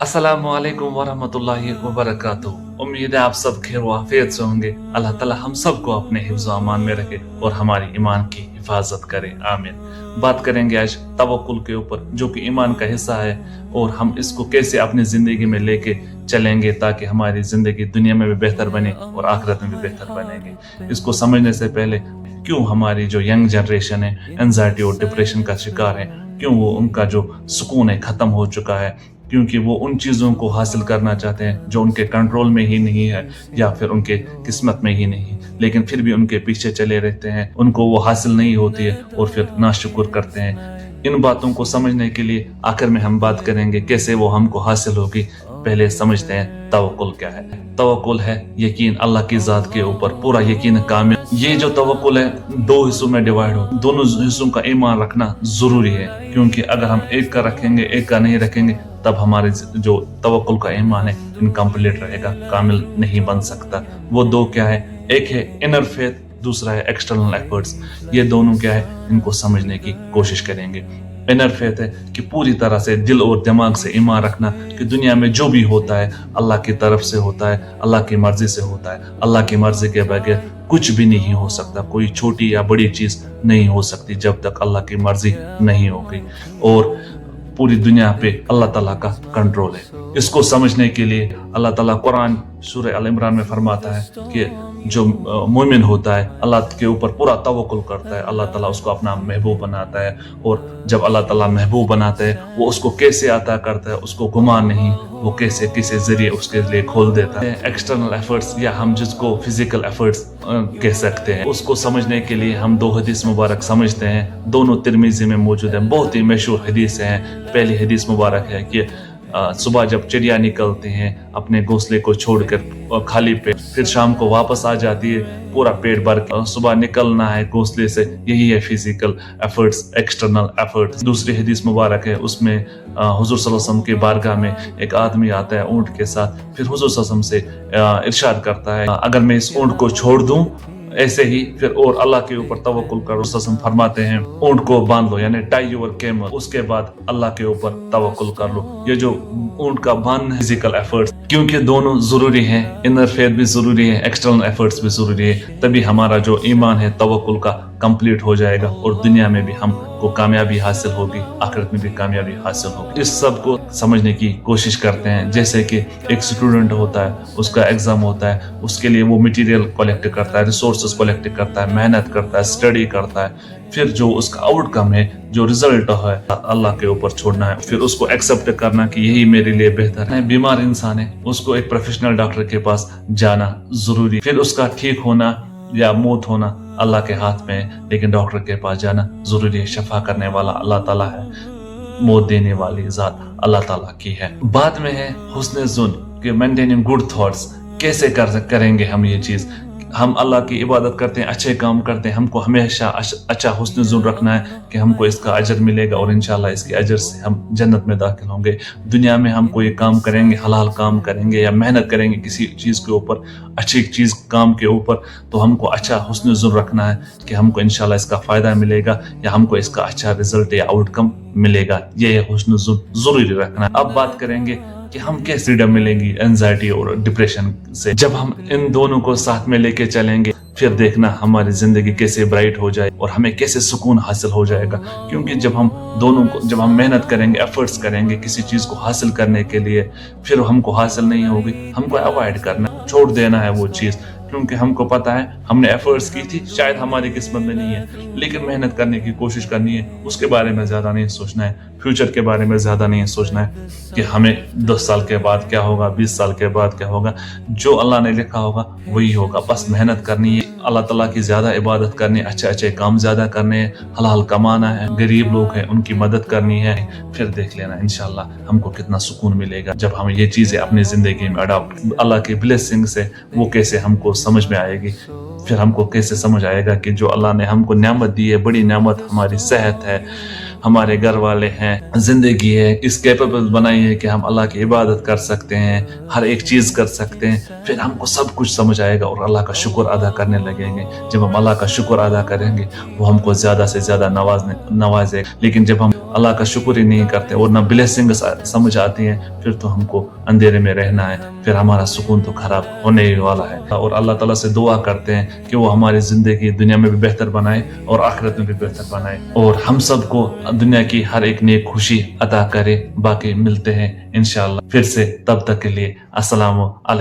अस्सलामु अलैकुम वरहमतुल्लाहि वबरकातुहू। उम्मीद है आप सब खैर व आफियत से होंगे। अल्लाह ताला हम सब को अपने हिफ्ज़ व अमान में रखे और हमारी ईमान की हिफाजत करे, आमीन। बात करेंगे आज तवक्कुल के ऊपर, जो कि ईमान का हिस्सा है, और हम इसको कैसे अपनी ज़िंदगी में लेके चलेंगे ताकि हमारी ज़िंदगी दुनिया में भी बेहतर बने और आखिरत में भी बेहतर बनेंगे। इसको समझने से पहले क्यों हमारी जो यंग जनरेशन है एंजाइटी और डिप्रेशन का शिकार है, क्यों वो उनका जो सुकून है ख़त्म हो चुका है, क्योंकि वो उन चीज़ों को हासिल करना चाहते हैं जो उनके कंट्रोल में ही नहीं है या फिर उनके किस्मत में ही नहीं, लेकिन फिर भी उनके पीछे चले रहते हैं, उनको वो हासिल नहीं होती है और फिर नाशुक्र करते हैं। इन बातों को समझने के लिए आखिर में हम बात करेंगे कैसे वो हमको हासिल होगी। पहले समझते हैं तवक्कुल क्या है। तवक्कुल है यकीन अल्लाह की ज़ात के ऊपर, पूरा यकीन कामिल। ये जो तवक्कुल है दो हिस्सों में डिवाइड हो, दोनों हिस्सों का ईमान रखना जरूरी है, क्योंकि अगर हम एक का रखेंगे एक का नहीं रखेंगे तब हमारे जो तवक्कुल का ईमान है इनकम्प्लीट रहेगा, कामिल नहीं बन सकता। वो दो क्या है, एक है इनर फेथ, दूसरा है एक्सटर्नल एफर्ट्स। ये दोनों क्या है, इनको समझने की कोशिश करेंगे। इनर फेथ है कि पूरी तरह से दिल और दिमाग से ईमान रखना कि दुनिया में जो भी होता है अल्लाह की तरफ से होता है, अल्लाह की मर्जी से होता है। अल्लाह की मर्जी के बगैर कुछ भी नहीं हो सकता, कोई छोटी या बड़ी चीज नहीं हो सकती जब तक अल्लाह की मर्जी नहीं होगी। और पूरी दुनिया पे अल्लाह ताला का कंट्रोल है। इसको समझने के लिए अल्लाह ताला कुरान सूरह अल इमरान में फरमाता है कि जो मोमिन होता है अल्लाह के ऊपर पूरा तवक्कुल करता है, अल्लाह ताला उसको अपना महबूब बनाता है। और जब अल्लाह ताला महबूब बनाता है वो उसको कैसे अता करता है, उसको गुमान नहीं, वो कैसे किसी जरिए उसके लिए खोल देता है। एक्सटर्नल एफर्ट्स या हम जिसको फिजिकल एफर्ट्स कह सकते हैं, उसको समझने के लिए हम दो हदीस मुबारक समझते हैं। दोनों तिरमिज़ी में मौजूद हैं, बहुत ही मशहूर हदीस हैं। पहली हदीस मुबारक है कि सुबह जब चिड़िया निकलती हैं अपने घोंसले को छोड़कर खाली पेट, फिर शाम को वापस आ जाती है पूरा पेट भर के। सुबह निकलना है घोंसले से, यही है फिजिकल एफर्ट्स, एक्सटर्नल एफर्ट्स। दूसरी हदीस मुबारक है, उसमें हुजूर सल्लल्लाहु अलैहि वसल्लम के बारगाह में एक आदमी आता है ऊंट के साथ, फिर हुजूर सल्लल्लाहु अलैहि वसल्लम से इरशाद करता है अगर मैं इस ऊंट को छोड़ दूं ऐसे ही फिर और अल्लाह के ऊपर तवक्कुल करो, ससम फरमाते हैं ऊंट को बांध लो, यानी टाई योर कैमल, उसके बाद अल्लाह के ऊपर तवक्कुल कर लो। ये जो ऊंट का बांधना फिजिकल एफर्ट्स, क्योंकि दोनों जरूरी हैं, इनर फेथ भी जरूरी है, एक्सटर्नल एफर्ट्स भी जरूरी है, तभी हमारा जो ईमान है तवक्कुल का कंप्लीट हो जाएगा और दुनिया में भी हमको कामयाबी हासिल होगी, आखिरत में भी कामयाबी हासिल होगी। इस सब को समझने की कोशिश करते हैं। जैसे कि एक स्टूडेंट होता है, उसका एग्जाम होता है, उसके लिए वो मटेरियल कलेक्ट करता है, रिसोर्सेज कलेक्ट करता है, मेहनत करता है, स्टडी करता है, फिर जो उसका आउटकम है, जो रिजल्ट है, अल्लाह के ऊपर छोड़ना है, फिर उसको एक्सेप्ट करना कि यही मेरे लिए बेहतर है। बीमार इंसान है, उसको एक प्रोफेशनल डॉक्टर के पास जाना जरूरी, फिर उसका ठीक होना या मौत होना अल्लाह के हाथ में है, लेकिन डॉक्टर के पास जाना जरूरी है। शफा करने वाला अल्लाह ताला है, मौत देने वाली जात अल्लाह ताला की है। बाद में है हुस्न ज़ुन कि मेंटेनिंग गुड थॉट्स, कैसे करेंगे हम ये चीज। हम अल्लाह की इबादत करते हैं, अच्छे काम करते हैं, हमको हमेशा अच्छा हुस्न ज़ुन रखना है कि हमको इसका अजर मिलेगा और इंशाल्लाह इसके अजर से हम जन्नत में दाखिल होंगे। दुनिया में हम कोई काम करेंगे, हलाल काम करेंगे या मेहनत करेंगे किसी चीज़ के ऊपर, अच्छी चीज़ काम के ऊपर, तो हमको अच्छा हुस्न ज़ुन रखना है कि हमको इंशाल्लाह इसका फ़ायदा मिलेगा या हमको इसका अच्छा रिजल्ट या आउटकम मिलेगा। ये हुस्न ज़ुन ज़रूरी रखना है। अब बात करेंगे कि हम कैसे फ्रीडम मिलेंगी एंजाइटी और डिप्रेशन से। जब हम इन दोनों को साथ में लेके चलेंगे फिर देखना हमारी जिंदगी कैसे ब्राइट हो जाए और हमें कैसे सुकून हासिल हो जाएगा। क्योंकि जब हम मेहनत करेंगे, एफर्ट्स करेंगे किसी चीज को हासिल करने के लिए, फिर हमको हासिल नहीं होगी, हमको अवॉइड करना, छोड़ देना है वो चीज, क्योंकि हमको पता है हमने एफर्ट्स की थी, शायद हमारी किस्मत में नहीं है, लेकिन मेहनत करने की कोशिश करनी है। उसके बारे में ज्यादा नहीं सोचना है, फ्यूचर के बारे में ज्यादा नहीं सोचना है कि हमें 10 साल के बाद क्या होगा, 20 साल के बाद क्या होगा। जो अल्लाह ने लिखा होगा वही होगा। बस मेहनत करनी है, अल्लाह ताला की ज्यादा इबादत करनी है, अच्छे अच्छे काम ज्यादा करने हैं, हलाल कमाना है, गरीब लोग हैं उनकी मदद करनी है, फिर देख लेना इंशाल्लाह हमको कितना सुकून मिलेगा जब हम ये चीजें अपनी जिंदगी में अडॉप्ट। अल्लाह की ब्लेसिंग से वो कैसे हमको समझ में आएगी, फिर हमको कैसे समझ आएगा कि जो अल्लाह ने हमको नेमत दी है, बड़ी नेमत हमारी सेहत है, हमारे घर वाले हैं, जिंदगी है, इस कैपेबल बनाई है कि हम अल्लाह की इबादत कर सकते हैं, हर एक चीज कर सकते हैं। फिर हमको सब कुछ समझ आएगा और अल्लाह का शुक्र अदा करने लगेंगे। जब हम अल्लाह का शुक्र अदा करेंगे वो हमको ज्यादा से ज्यादा नवाजेगा। लेकिन जब हम اللہ کا شکر ہی نہیں کرتے اور نہ بلیسنگ سمجھ آتی ہیں، پھر تو ہم کو اندھیرے میں رہنا ہے، پھر ہمارا سکون تو خراب ہونے ہی والا ہے۔ اور اللہ تعالیٰ سے دعا کرتے ہیں کہ وہ ہماری زندگی دنیا میں بھی بہتر بنائے اور آخرت میں بھی بہتر بنائے، اور ہم سب کو دنیا کی ہر ایک نیک خوشی عطا کرے۔ باقی ملتے ہیں انشاءاللہ پھر سے، تب تک کے لیے السلام علیکم۔